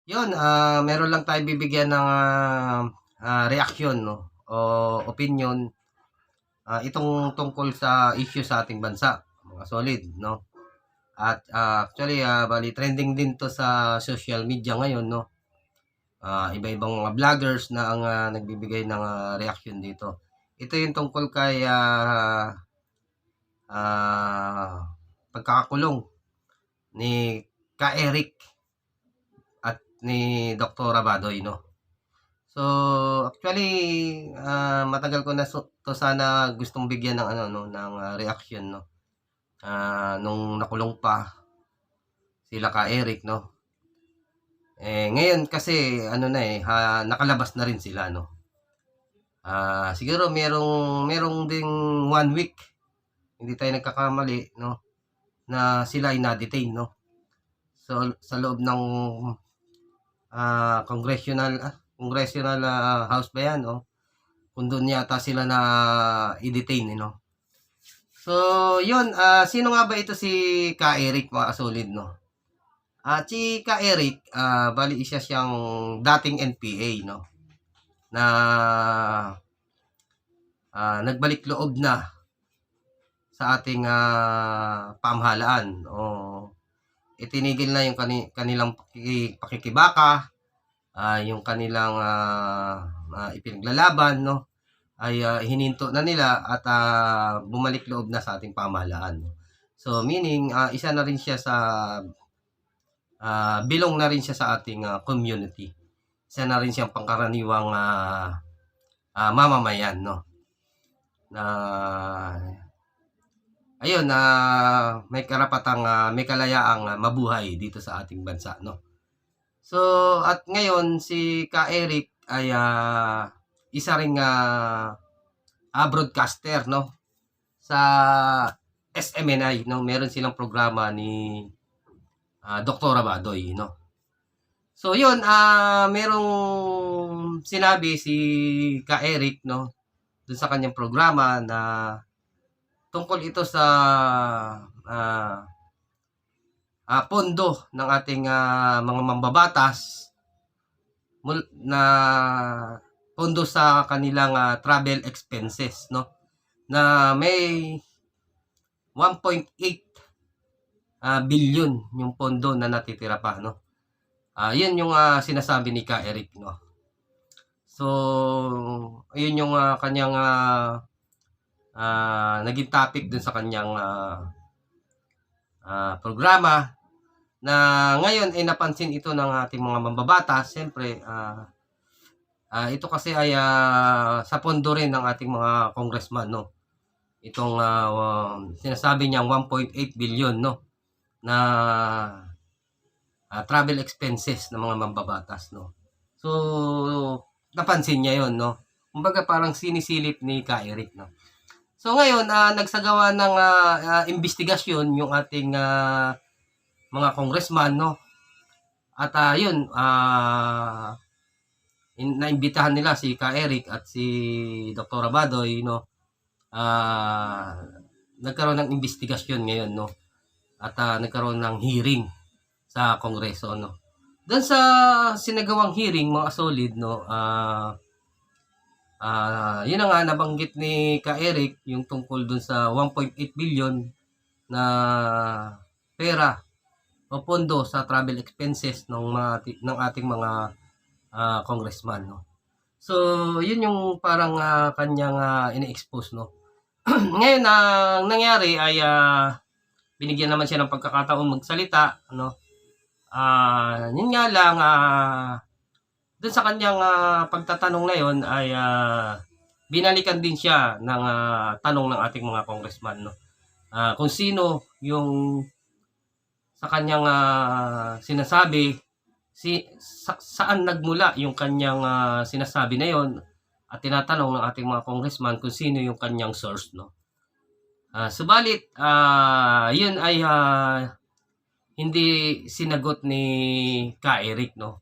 Yun, meron lang tayong bibigyan ng reaksyon, no? O opinion, itong tungkol sa issue sa ating bansa, mga solid, no? At actually, bali trending din to sa social media ngayon, no? Iba-ibang mga vloggers na ang nagbibigay ng reaction dito. Ito yung tungkol kay pagkakakulong ni Ka Eric at ni Dr. Badoy, no? So, actually, matagal ko na to sana gustong bigyan ng ano no, ng reaction, no. Nung nakulong pa sila Ka Eric, no. Ngayon kasi ano na nakalabas na rin sila, no. Siguro merong ding 1 week, hindi tayo nagkakamali, no, na sila ay na-detain, no. So, sa loob ng congressional house ba yan, no? Kung doon yata sila na i-detain, no? So, yun, sino nga ba ito si Ka Eric, mga kasolid, no? Si Ka Eric, bali isa siyang dating NPA, no? Na nagbalik loob na sa ating pamahalaan. Itinigil na yung kanilang pakikibaka, yung kanilang ipinaglalaban, no? Ay hininto na nila at bumalik loob na sa ating pamahalaan. So meaning isa na rin siya sa bilong na rin siya sa ating community. Isa na rin siyang pangkaraniwang mamamayan, no. Na ayun na may karapatang may kalayaang mabuhay dito sa ating bansa, no. So at ngayon si Ka Eric ay isa ring broadcaster, no, sa SMNI, no. Meron silang programa ni Dr. Badoy, no. So yun, merong sinabi si Ka Eric, no, dun sa kanyang programa na tungkol ito sa pondo ng ating mga mambabatas na pondo sa kanilang travel expenses, no, na may 1.8 billion yung pondo na natitira pa, no. Yun yung sinasabi ni Ka Eric, no. So ayun yung kanyang naging topic dun sa kanyang programa na ngayon ay napansin ito ng ating mga mambabatas. Siyempre, ito kasi ay sa pondo rin ng ating mga congressman, no. Itong sinasabi niyang 1.8 billion, no, na travel expenses ng mga mambabatas, no. So, napansin niya yon, no. Kumbaga parang sinisilip ni Ka Eric, no. So ngayon, nagsagawa ng investigasyon yung ating mga congressman, no. At yun, naimbitahan nila si Ka Eric at si Dr. Abadoy, no. Nagkaroon ng investigasyon ngayon, no. At nagkaroon ng hearing sa Kongreso, no. Doon sa sinagawang hearing, mga solid, no, yun na nga nabanggit ni Ka Eric yung tungkol dun sa 1.8 billion na pera o pondo sa travel expenses ng ating mga congressman, no. So yun yung parang kanyang ini-expose, no. Ngayon ang nangyari ay binigyan naman siya ng pagkakataon magsalita, no. Yun nga lang doon sa kanyang pagtatanong na yon ay binalikan din siya ng tanong ng ating mga congressman, no. Kung sino yung sa kanyang sinasabi, saan nagmula yung kanyang sinasabi na yon, at tinatanong ng ating mga congressman kung sino yung kanyang source, no. Subalit yun ay hindi sinagot ni Ka Eric, no.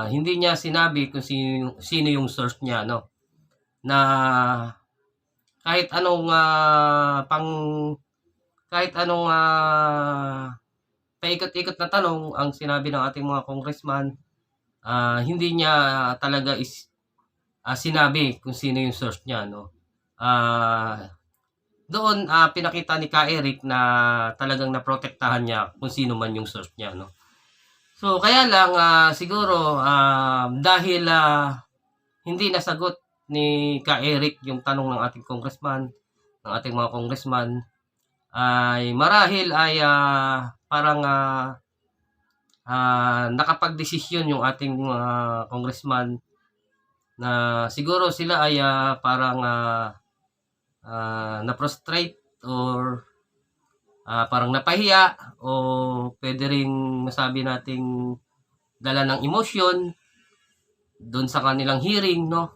Hindi niya sinabi kung sino yung source niya, no, na kahit anong paikot-ikot na tanong ang sinabi ng ating mga congressman, hindi niya talaga sinabi kung sino yung source niya, no? Doon pinakita ni Ka Eric na talagang naprotektahan niya kung sino man yung source niya, no? So kaya lang siguro dahil hindi nasagot ni Ka Eric yung tanong ng ating congressman, ng ating mga congressman, ay marahil ay parang nakapagdesisyon yung ating congressman na siguro sila ay parang na-prostrate or parang napahiya o pwede ring masabi nating dala ng emosyon doon sa kanilang hearing, no?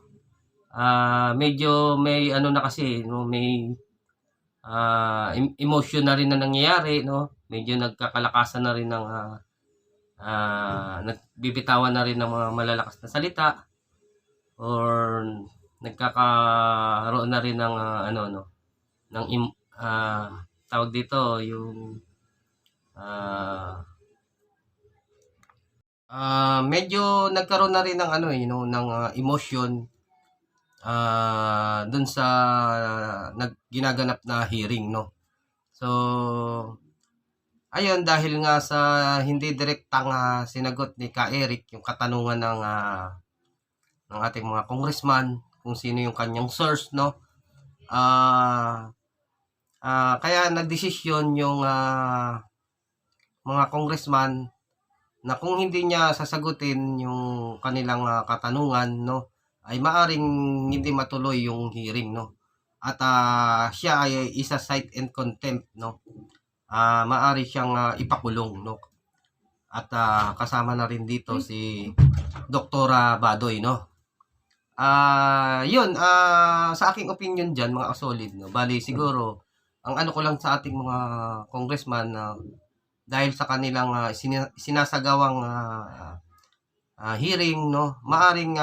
Medyo may ano na kasi, no, may emotion na rin na nangyayari, no? Medyo nagkakalakasan na rin ng nagbibitawan na rin ng mga malalakas na salita or nagkakaroon na rin ng ng tawag dito yung medyo nagkaroon na rin ng ng emotion dun sa ginaganap na hearing, no? So ayun, dahil nga sa hindi direktang sinagot ni Ka Eric yung katanungan ng ating mga congressman kung sino yung kanyang source, no? Kaya nagdesisyon yung mga congressman na kung hindi niya sasagutin yung kanilang katanungan, no, ay maaring hindi matuloy yung hearing, no? At siya ay isa cite and contempt, no? Maari siyang ipakulong, no? At kasama na rin dito si Doktora Badoy, no? Yun, sa aking opinion dyan, mga kasolid, no? Bali, siguro, ang ano ko lang sa ating mga congressman na dahil sa kanilang sinasagawang hearing, no? Maaring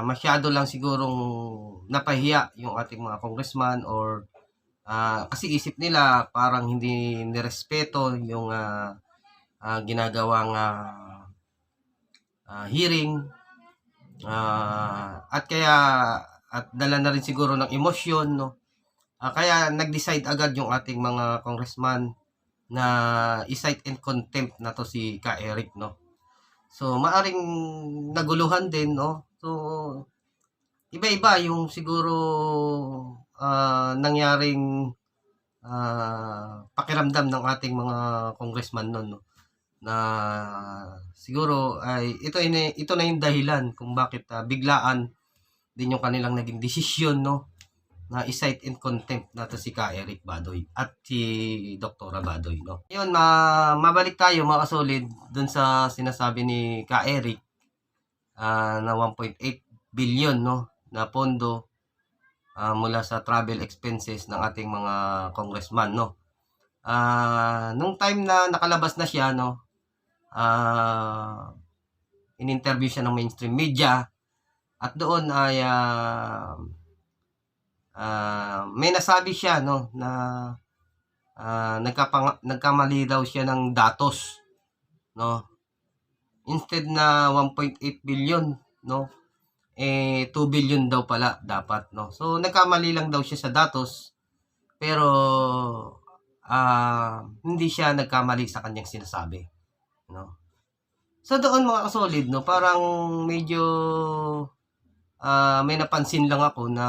masyado lang sigurong napahiya yung ating mga congressman or kasi isip nila parang hindi nirespeto yung ginagawang hearing at dala na rin siguro ng emosyon, no? Kaya nag-decide agad yung ating mga congressman na i-cite in contempt na to si Ka Eric, no? So maaring naguluhan din, no? So iba-iba yung siguro nangyaring pakiramdam ng ating mga congressman noon, no? Na siguro ay ito na yung dahilan kung bakit biglaan din yung kanilang naging desisyon, no, na i-cite in contempt nato si Ka Eric Badoy at si Doktora Badoy, no. Yun, mabalik tayo mga kasolid dun sa sinasabi ni Ka Eric na 1.8 billion, no, na pondo mula sa travel expenses ng ating mga congressman, no. Nung time na nakalabas na siya, no, in-interview siya ng mainstream media at doon ay may nasabi siya, no, na nagkamali daw siya ng datos, no. Instead na 1.8 billion, no, 2 billion daw pala dapat, no. So nagkamali lang daw siya sa datos pero hindi siya nagkamali sa kanyang sinasabi, no. So doon mga kasolid, no, parang medyo may napansin lang ako na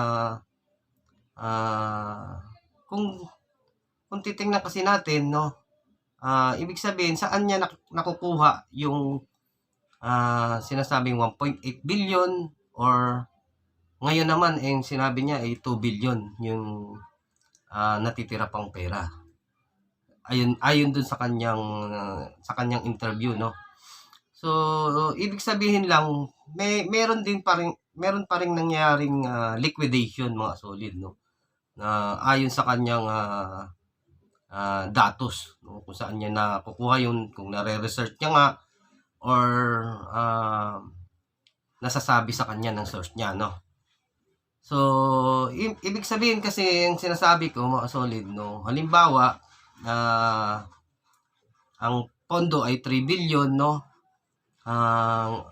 kung titingnan kasi natin, no, ibig sabihin saan niya nakukuha yung sinasabing 1.8 billion or ngayon naman sinabi niya 2 billion yung natitira pang pera. Ayon dun sa kanyang interview, no. So ibig sabihin lang meron pa ring nangyaring liquidation mga solid, no, na ayon sa kanyang datos, no, kung saan niya nakukuha yun, kung nare-research niya nga or nasasabi sa kanya ng source niya, no. So ibig sabihin kasi yung sinasabi ko mga solid, no, halimbawa ang pondo ay 3 billion, no?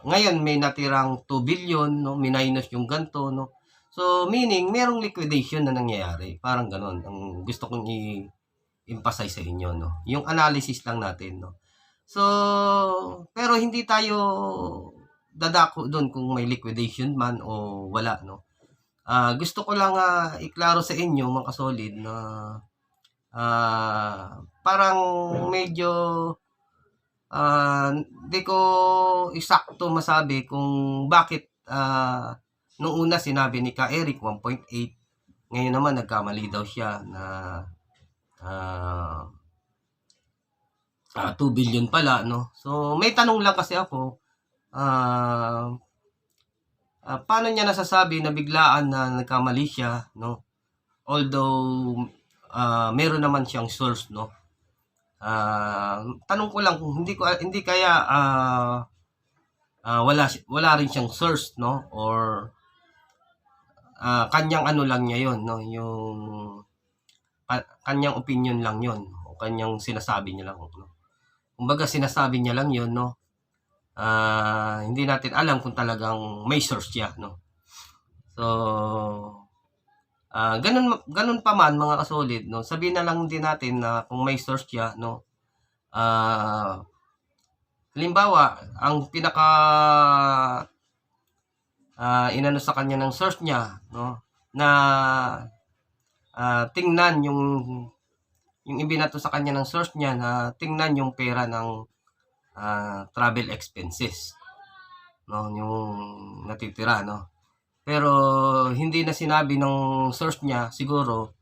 Ngayon may natirang 2 billion, no? Minus yung ganto, no? So meaning merong liquidation na nangyayari. Parang ganoon ang gusto kong i-emphasize sa inyo, no? Yung analysis lang natin, no? So pero hindi tayo dadako doon kung may liquidation man o wala, no? Gusto ko lang iklaro sa inyo mga kasolid na parang medyo di ko eksakto masabi kung bakit nung una sinabi ni Ka Eric 1.8, ngayon naman nagkamali daw siya na 2 billion pala, no? So may tanong lang kasi ako, paano niya nasasabi na biglaan na nagkamali siya, no? Although meron naman siyang source, no? Tanong ko lang kung hindi kaya wala rin siyang source, no? Or kanyang ano lang niya 'yon, no? Yung kanyang opinion lang 'yon o kanyang sinasabi niya lang, no? Kumbaga sinasabi niya lang 'yon, no? Hindi natin alam kung talagang may source siya, no? So ganun pa man mga kasolid, no? Sabihin na lang din natin na kung may source siya, no? Halimbawa, ang pinaka inano sa kanya ng source niya, no? Na tingnan yung ibinato sa kanya ng source niya na tingnan yung pera ng travel expenses, no? Yung natitira, no? Pero hindi na sinabi ng source niya siguro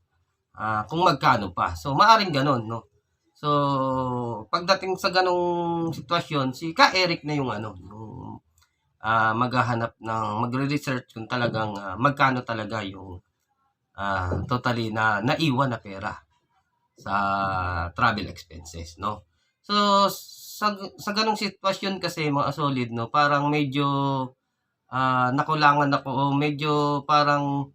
kung magkano pa. So maaring ganoon, no? So pagdating sa ganong sitwasyon, si Ka Eric na yung ano, yung maghahanap ng magre-research kung talagang magkano talaga yung totally na naiwan na pera sa travel expenses, no? So sa ganong sitwasyon kasi mga solid, no, parang medyo nakulangan ako o medyo parang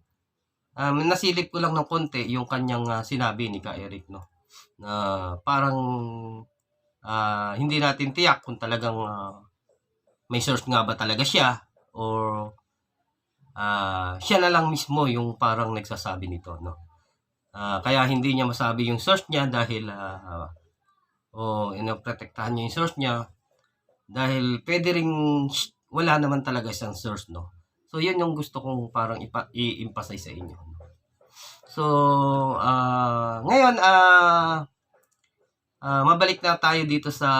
nasilip ko lang ng konti yung kanyang sinabi ni Ka Eric, no, na parang hindi natin tiyak kung talagang may source nga ba talaga siya or siya na lang mismo yung parang nagsasabi nito, no? Kaya hindi niya masabi yung source niya dahil inoprotektahan niya yung source niya dahil pwede ring wala naman talaga siyang source, no? So yun yung gusto kong parang i-emphasize sa inyo. So ngayon mabalik na tayo dito sa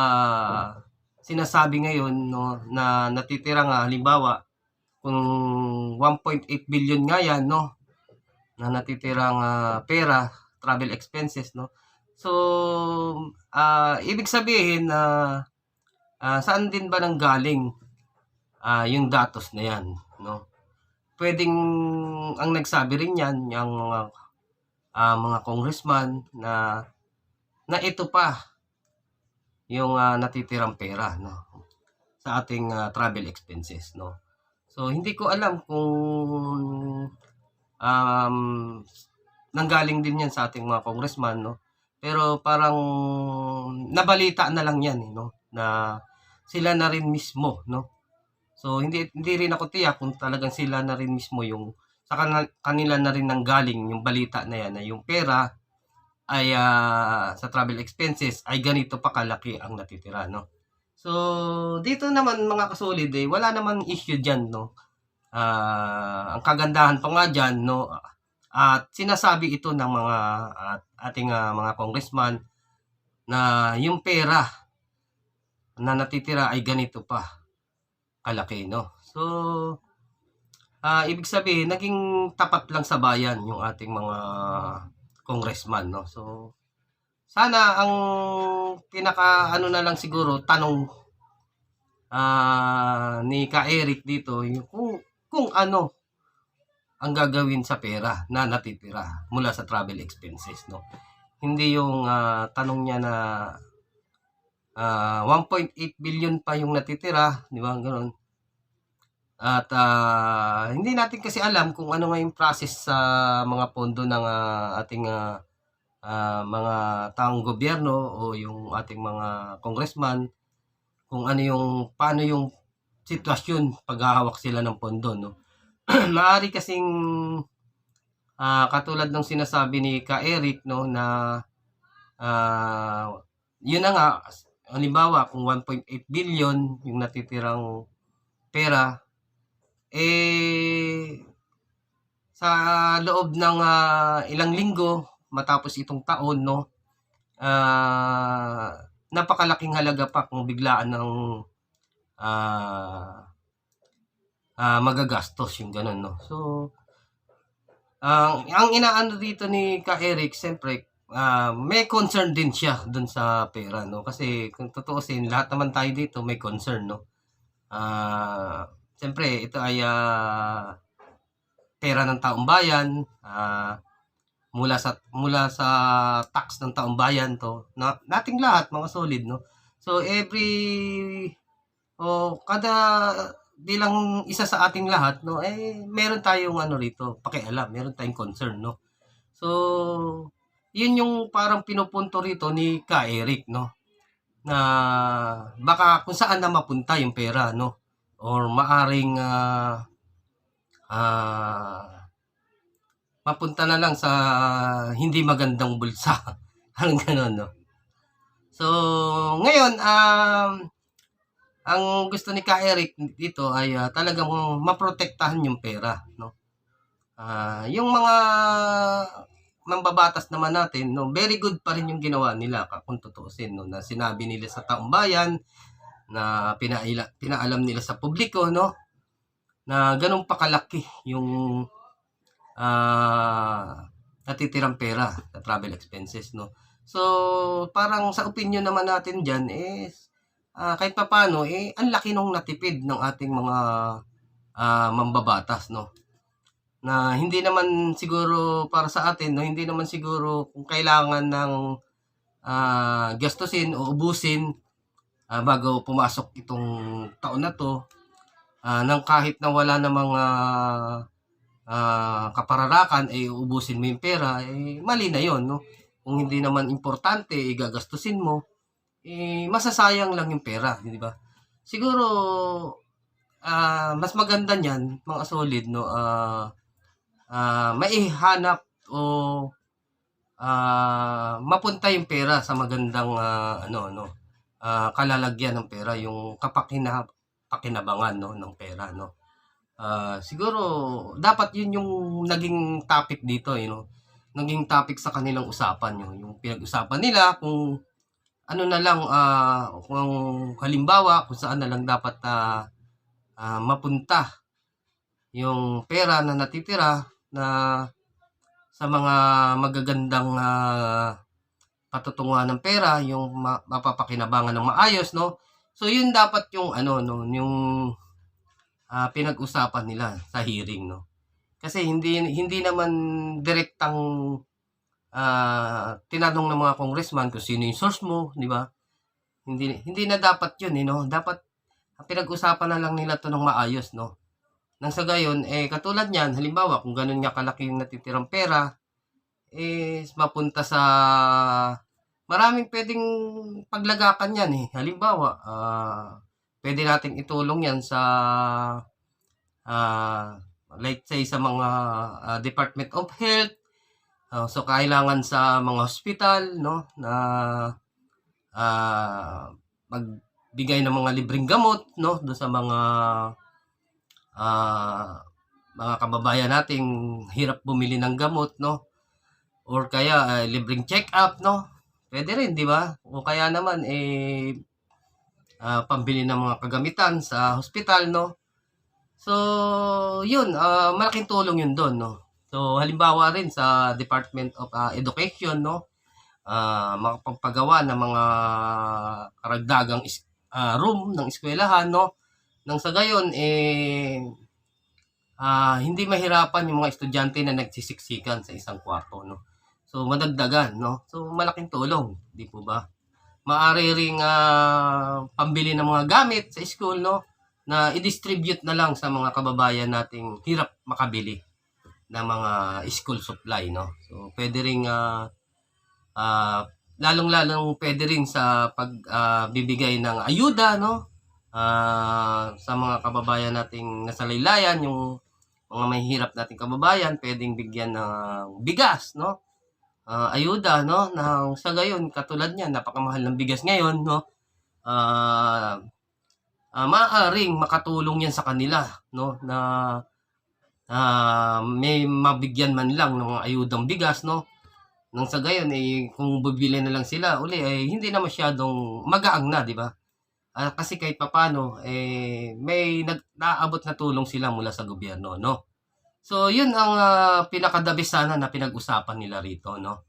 sinasabi ngayon, no, na natitira nga halimbawa kung 1.8 billion nga yan, no, na natitirang pera, travel expenses, no. So ibig sabihin na saan din ba nanggaling yung datos na yan, no? Pwedeng ang nagsabi rin yan yung mga congressman na ito pa yung natitirang pera, no, sa ating travel expenses, no. So hindi ko alam kung nanggaling din yan sa ating mga congressman, no, pero parang nabalita na lang yan, no, na sila na rin mismo, no. So hindi rin ako tiyak kung talagang sila na rin mismo yung sa kanila na rin nanggaling yung balita na yan na yung pera ay sa travel expenses ay ganito pa kalaki ang natitira, no. So dito naman mga kasolid wala namang issue diyan, no. Ang kagandahan pa nga diyan, no, at sinasabi ito ng mga ating mga congressman na yung pera na natitira ay ganito pa kalaki, no. So ibig sabihin naging tapat lang sa bayan yung ating mga congressman, no. So sana ang pinaka ano na lang siguro tanong ni Ka Eric dito yung kung ano ang gagawin sa pera na natitira mula sa travel expenses, no. Hindi yung tanong niya na 1.8 billion pa yung natitira, di ba? Ganoon. At hindi natin kasi alam kung ano nga yung process sa mga pondo ng ating mga taong gobyerno o yung ating mga congressman kung ano yung paano yung sitwasyon paghahawak sila ng pondo, no. Maari kasing katulad ng sinasabi ni Ka Eric, no, na yun na nga, halimbawa kung 1.8 billion yung natitirang pera, eh sa loob ng ilang linggo matapos itong taon, no, napakalaking halaga pa kung biglaan ng magagastos yung ganun, no. So ang inaano dito ni Ka Eric, siyempre may concern din siya dun sa pera, no, kasi kung tutuusin lahat naman tayo dito may concern, no. Siyempre ito ay pera ng taong bayan, mula sa tax ng taong bayan to, na nating lahat mga solid, no. So kada bilang isa sa ating lahat, no, meron tayong ano rito, pakialam, meron tayong concern, no. So yun yung parang pinupunto rito ni Ka Eric, no, na baka kung saan na mapunta yung pera, no, or maaring mapunta na lang sa hindi magandang bulsa. Parang gano'n, no. So ngayon ang gusto ni Ka Eric dito ay talagang maprotektahan yung pera, no. Yung mga mambabatas naman natin, no, very good pa rin yung ginawa nila kung tutuusin, no, na sinabi nila sa taong bayan, na pinaalam nila sa publiko, no, na ganun pa kalaki yung natitirang pera sa travel expenses, no. So parang sa opinion naman natin diyan is kahit papaano ang laki nung natipid ng ating mga mambabatas, no. Na hindi naman siguro para sa atin, no, hindi naman siguro kung kailangan ng gastusin o ubusin bago pumasok itong taon na to, nang kahit na wala namang kapararakan ubusin mo yung pera, mali na yon, no. Kung hindi naman importante gagastusin mo, masasayang lang yung pera, di ba? Siguro mas maganda niyan mga solid, no, maihanap o mapunta yung pera sa magandang kalalagyan ng pera, yung pakinabangan, no, ng pera, no. Siguro dapat yun yung naging topic dito, naging topic sa kanilang usapan, yung pinag-usapan nila kung ano na lang, kung halimbawa kung saan na lang dapat mapunta yung pera na natitira na sa mga magagandang patutunguhan ng pera, yung mapapakinabangan ng maayos, no. So yun dapat yung yung pinag-usapan nila sa hearing, no. Kasi hindi naman direktang tinanong ng mga congressman kung sino yung source mo, di ba? Hindi na dapat yun, no. Dapat pinag-usapan na lang nila to ng maayos, no. Nang sa gayon, katulad niyan, halimbawa, kung ganun nga kalaki yung natitirang pera, mapunta sa maraming pwedeng paglagakan yan, Halimbawa, pwede nating itulong yan sa like say sa mga Department of Health, so kailangan sa mga hospital, no, na magbigay ng mga libreng gamot, no, do sa mga kababayan nating hirap bumili ng gamot, no, or kaya libreng check-up, no, pwede rin, di ba? O kaya naman pambili ng mga kagamitan sa hospital, no. So yun, malaking tulong yun doon, no. So halimbawa rin sa Department of Education, no, makapagpagawa ng mga karagdagang room ng eskwelahan, no, nang sa gayon hindi mahirapan yung mga estudyante na nagsisiksikan sa isang kwarto, no. So madagdagan, no. So malaking tulong, di po ba? Maaari ring pambili ng mga gamit sa school, no, na i-distribute na lang sa mga kababayan nating hirap makabili ng mga school supply, no. So pwede ring lalong-lalong pwede rin sa pagbibigay ng ayuda, no? Sa mga kababayan nating nasa laylayan, yung mga mahihirap nating kababayan, pwedeng bigyan ng bigas, no? Ayuda, no? Sa gayon, katulad niyan, napakamahal ng bigas ngayon, no? Maaaring makatulong yan sa kanila, no? Na may mabigyan man lang ng mga ayudang bigas, no? Nang sa gayon, kung bibili na lang sila uli, hindi na masyadong magaang na, di ba? Kasi kahit papano, may naaabot na tulong sila mula sa gobyerno, no? So, yun ang pinaka-the best sana na pinag-usapan nila rito, no?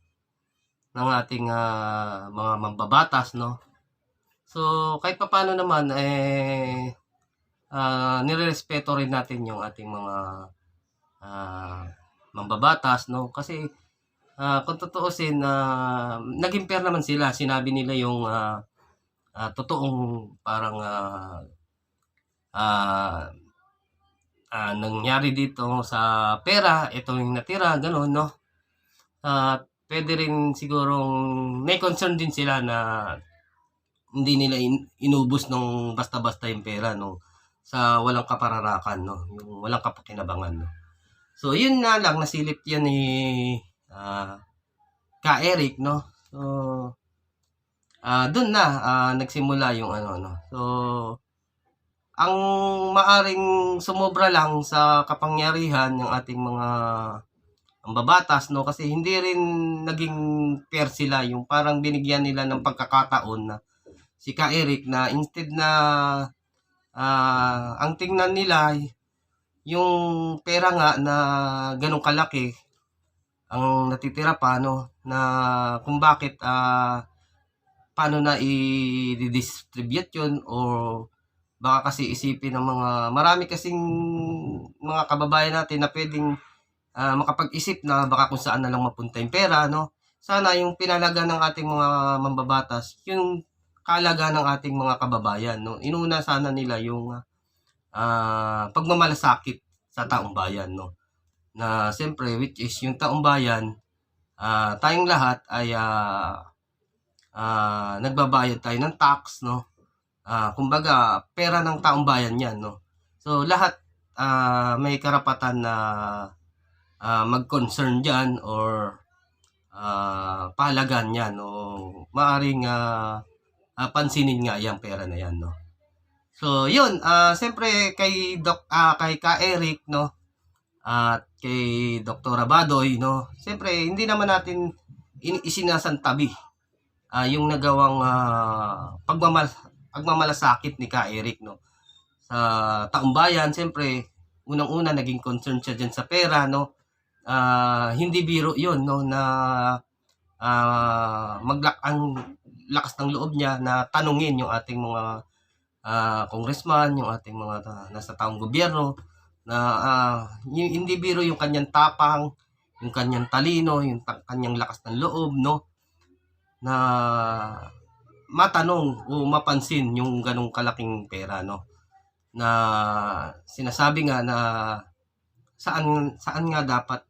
Ng ating mga mambabatas, no? So, kahit papano naman, nirerespeto rin natin yung ating mga mambabatas, no? Kasi, kung tutuusin, naging fair naman sila. Sinabi nila yung totoong parang nangyari dito sa pera, ito yung natira, gano'n, no? Pwede rin sigurong may concern din sila na hindi nila inubos nung basta-basta yung pera, no? Sa walang kapararakan, no? Yung walang kapakinabangan, no? So, yun nga lang, nasilip yan ni Ka Eric, no? So, doon na nagsimula yung ano, no? So, ang maaring sumobra lang sa kapangyarihan ng ating mga mambabatas, no? Kasi hindi rin naging fair sila, yung parang binigyan nila ng pagkakataon na si Ka Eric na instead na ang tingnan nila yung pera nga na ganong kalaki ang natitira pa, no? Na kung bakit paano na i-distribute yun, or baka kasi isipin ng mga marami kasing mga kababayan natin na pwedeng makapag-isip na baka kung saan na lang mapunta yung pera, no? Sana yung pinalaga ng ating mga mambabatas, yung kaalaga ng ating mga kababayan, no? Inuna sana nila yung pagmamalasakit sa taong bayan, no? Na siyempre, which is yung taong bayan, tayong lahat ay nagbabayad tayo ng tax, no? Kumbaga, pera ng taong bayan yan, no? So, lahat may karapatan na mag-concern dyan or pahalagan yan, o maaring pansinin nga yung pera na yan, no? So, yun, siyempre kay Ka Eric, no? At kay Dr. Abadoy, no? Siyempre, hindi naman natin isinasantabi yung nagawang pagmamalasakit ni Ka Eric, no? Sa taong bayan, siyempre, unang-una naging concern siya dyan sa pera, no? Hindi biro yun, no? Na ang lakas ng loob niya na tanungin yung ating mga congressman, yung ating mga nasa taong gobyerno, na hindi biro yung kanyang tapang, yung kanyang talino, yung kanyang lakas ng loob, no? Na matanong o mapansin yung ganong kalaking pera, no? Na sinasabi nga na saan nga dapat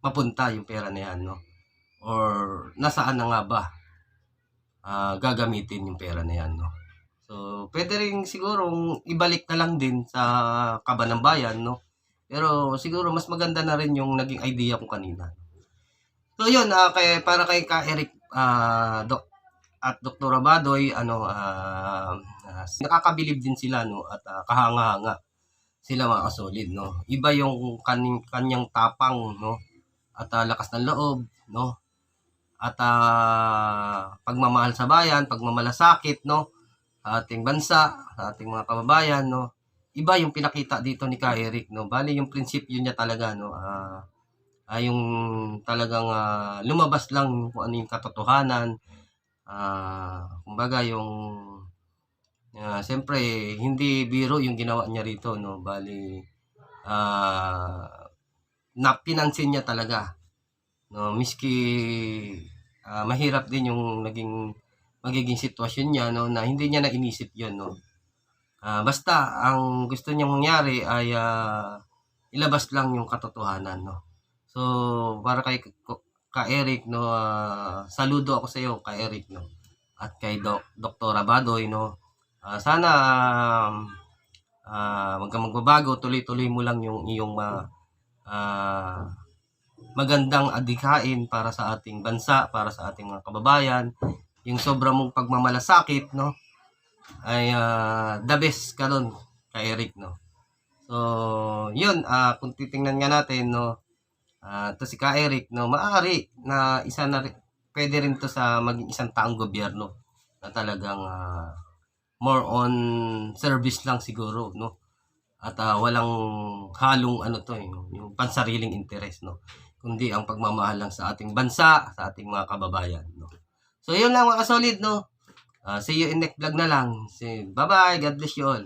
mapunta yung pera na yan, no? Or nasaan na nga ba gagamitin yung pera na yan, no? So, pwede rin sigurong ibalik na lang din sa kaban ng bayan, no? Pero siguro mas maganda na rin yung naging idea ko kanina. So, yun, para kay Ka Eric at Dr. Abadoy, nakakabilib din sila, no? At kahanga-hanga sila, mga kasolid, no? Iba yung kanyang tapang, no? At lakas ng loob, no? At pagmamahal sa bayan, pagmamalasakit, no? Ating bansa, ating mga kababayan, no? Iba yung pinakita dito ni Ka Eric, no? Bali yung prinsipyo niya talaga, no? Yung talagang lumabas lang kung ano yung katotohanan. Kumbaga yung siyempre hindi biro yung ginawa niya rito, no? Bali napinansin niya talaga, no? Miski mahirap din yung magiging sitwasyon niya, no? Na hindi niya na inisip yun, no? Basta ang gusto niyang mangyari ay ilabas lang yung katotohanan, no? So, para kay Ka Eric, no, saludo ako sa iyo, Ka Eric, no, at kay Dr. Abadoy, no. Sana wag kang magbabago, tuloy-tuloy mo lang yung iyong magandang adhikain para sa ating bansa, para sa ating mga kababayan. Yung sobra mong pagmamalasakit, no, ay the best ka nun, Ka Eric, no. So, yun, kung titingnan nga natin, no, to si Ka Eric, no, maaari na isa na pwede rin to sa maging isang taong gobyerno na talagang more on service lang siguro, no, at walang halong ano to, yung pansariling interes, no, kundi ang pagmamahal lang sa ating bansa, sa ating mga kababayan, no. So yun lang mga solid, no. See you in next vlog na lang. Bye bye, God bless you all.